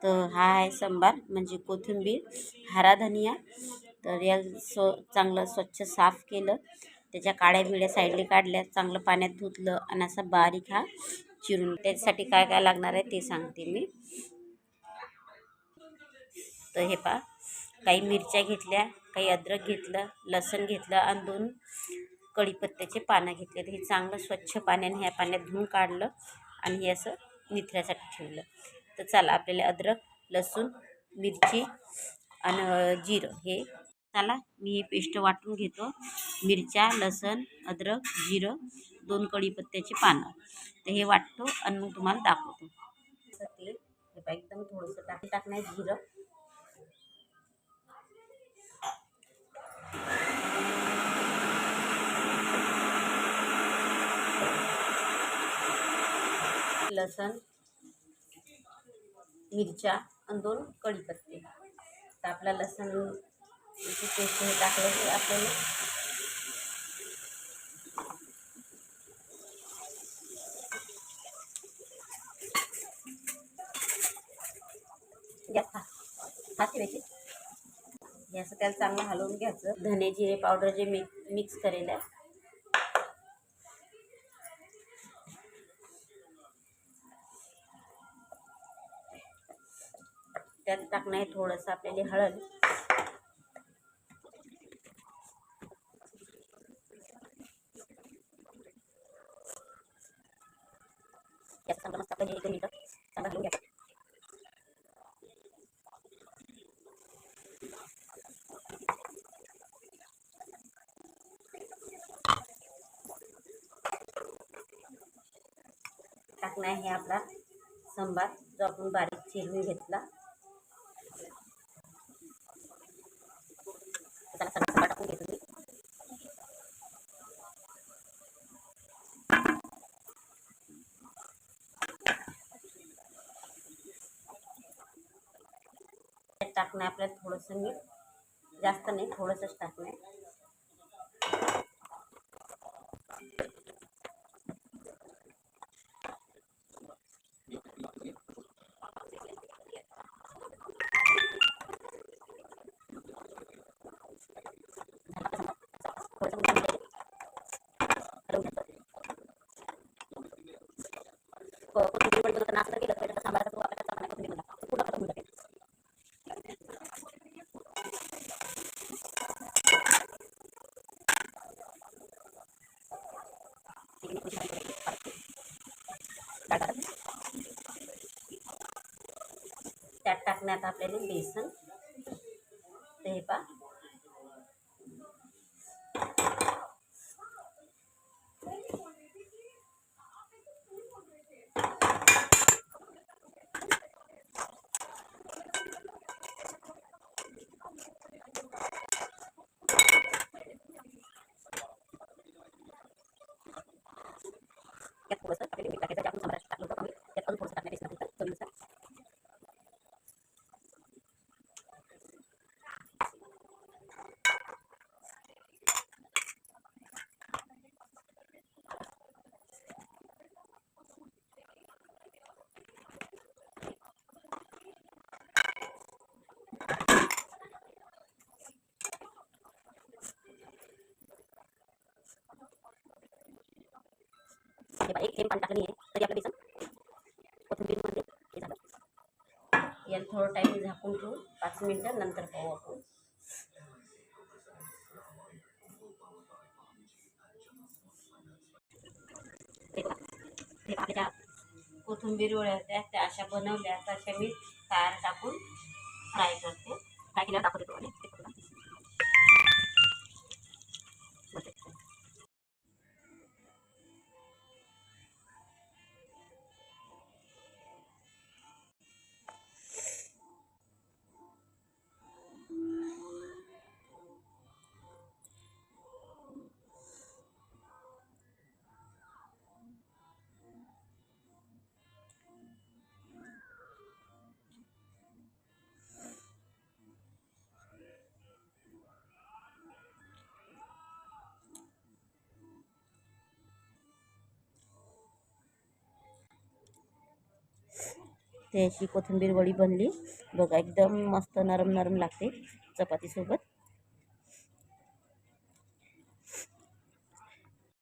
तर हा आहे संबार, म्हणजे कोथिंबीर, हरा धनिया. तर या चांगलं स्वच्छ साफ केलं, त्याच्या काड्या बिड्या साईडला काढल्या, चांगलं पाण्यात धुतलं आणि असा बारीक हा चिरून. त्याच्यासाठी काय काय लागणार आहे ते सांगते मी. तर हे पहा, काही मिरच्या घेतल्या, काही अद्रक घेतलं, लसण घेतलं आणि 2 कढीपत्त्याचे पानं घेतले. तर हे चांगलं स्वच्छ पाण्याने ह्या पाण्यात धुवून काढलं आणि हे असं निथऱ्यासाठी ठेवलं. तर चला, आपल्याला अद्रक, लसूण, मिरची आणि जिरं हे चला मी ही पेस्ट वाटून घेतो. मिरच्या, लसण, अद्रक, जिरं, 2 कढीपत्त्याची पानं. तर हे वाटतो आणि मग तुम्हाला दाखवतो. तेल हे पहा, एकदम थोडंसं टाकणार जिरं. लसण, मिरच्या आणि 2 कढीपत्ते. तर आपला लसण पेस्ट हे टाकलं की आपल्याला हे असं त्याला चांगलं हलवून घ्यायचं. धने जिरे पावडर जे मिक्स करेल आहे त्यात टाकणं आहे थोडंसं आपल्याला हळद. चांगलं मस्त आपलं हे चांगलं हलवून घ्यायचं. टाकणं आहे आपला संबार जो आपण बारीक चिरून घेतला. त्याला सगळं टाकून घेतो मी. टाकणं आपल्याला थोडंसं मीठ, जास्त नाही, थोडंसंच टाकणं आहे. त्यात टाकण्यात आपल्याला बेसन. ते पहा, त्यात थोडंसं आपल्याला मीठ टाकायचं. आपण संबारात टाकलं होतं, त्यात पण थोडंसं टाकण्यात बेसन चवीनुसार. हे एक थेंब पाणी टाकलं नाही आहे तरी आपलं बेसन कोथिंबीरमध्ये हे झालं. याला थोडं टाईम झाकून ठेवून 5 मिनटं नंतर पाहू आपण. आपल्या कोथिंबीर वड्या होत्या त्या अशा बनवल्या, तशा मी तयार टाकून फ्राय करते. फ्राय केल्यावर दाखवते तुम्हाला. ते अशी कोथिंबीर वडी बनली बघा, एकदम मस्त नरम नरम लागते चपातीसोबत.